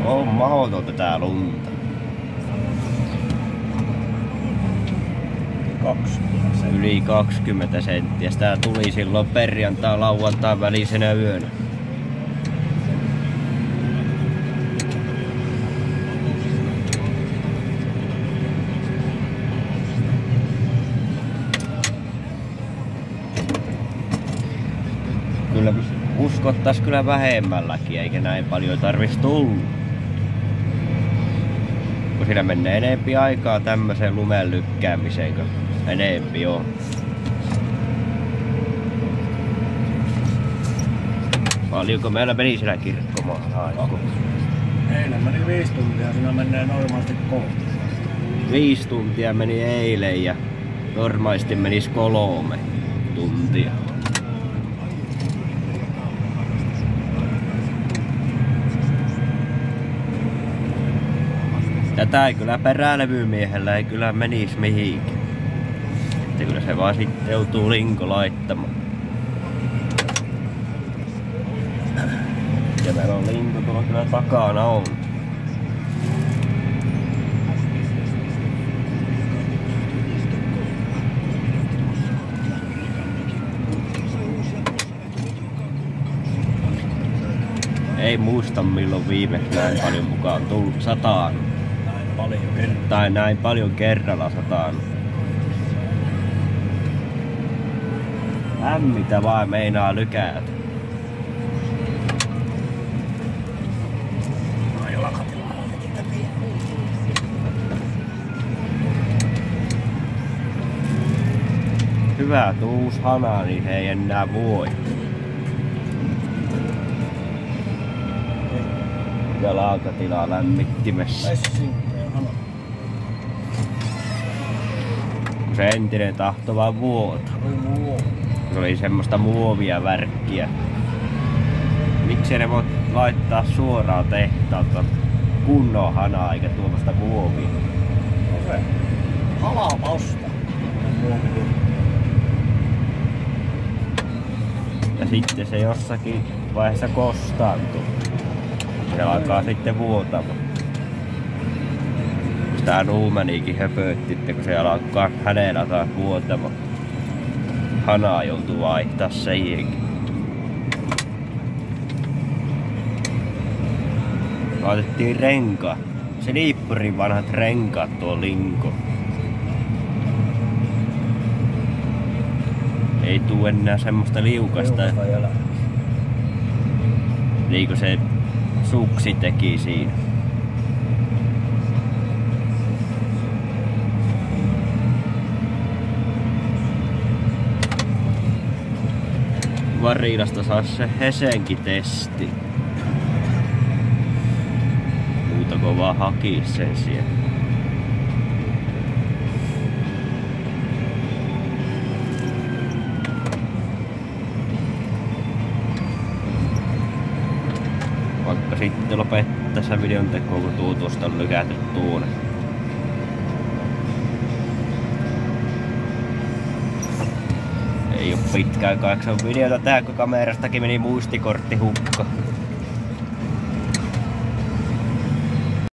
On mahdotonta tää lunta. 20 Yli 20 senttiä. Tää tuli silloin perjantai-lauantain välisenä yönä. Kyllä uskottais kyllä vähemmälläkin, eikä näin paljon tarvis tulla. Kun siinä menee enempi aikaa tämmöiseen lumen lykkäämiseen, kun enempi on. Paljonko meillä meni siellä kirkkomaalla aiku? Eilen meni 5 tuntia, siinä menee normaalisti 3. 5 tuntia meni eilen ja normaalisti menisi 3 tuntia. Tätä ei kyllä perälevymiehellä ei kyllä menis mihinkään. Että kyllä se vaan sitten joutuu linko laittamaan. Ja meillä on linko tuolla kyllä takana on. Ei muista milloin viimeksi näin paljon mukaan tullut 100. Tai näin paljon kerralla 100. Lämmitä vaan meinaa lykätä. Hyvä tuus hana, niin se ei enää voi. Ja lautatilaa lämmittimessä. Se entinen tahto vaan vuota. Se oli semmoista muovia värkkiä. Miksi ne voi laittaa suoraan tehtaalta kunnon hanaa eikä tuommoista muovia? No se halapausta. Ja sitten se jossakin vaiheessa kostaantuu. Se alkaa sitten vuotamaan. Tää Nuumaniikin höpötti, kun se alkaa hänellä taas vuotamaan. Hanaa joutuu vaihtaa siihenkin. Laitettiin renkaat. Se Liippurin vanhat renkaat tuo linko. Ei tuu enää semmoista liukasta. Niin kuin se suksi teki siinä. Varilasta saisi se Hesenkin testi. Muutako vaan hakii sen siellä. Vaikka sitten lopettaa tässä videon tekoon, kun tuosta on lykäty tuonne. Ei oo pitkään 8 videota tää, kun kamerastakin meni muistikortti hukka.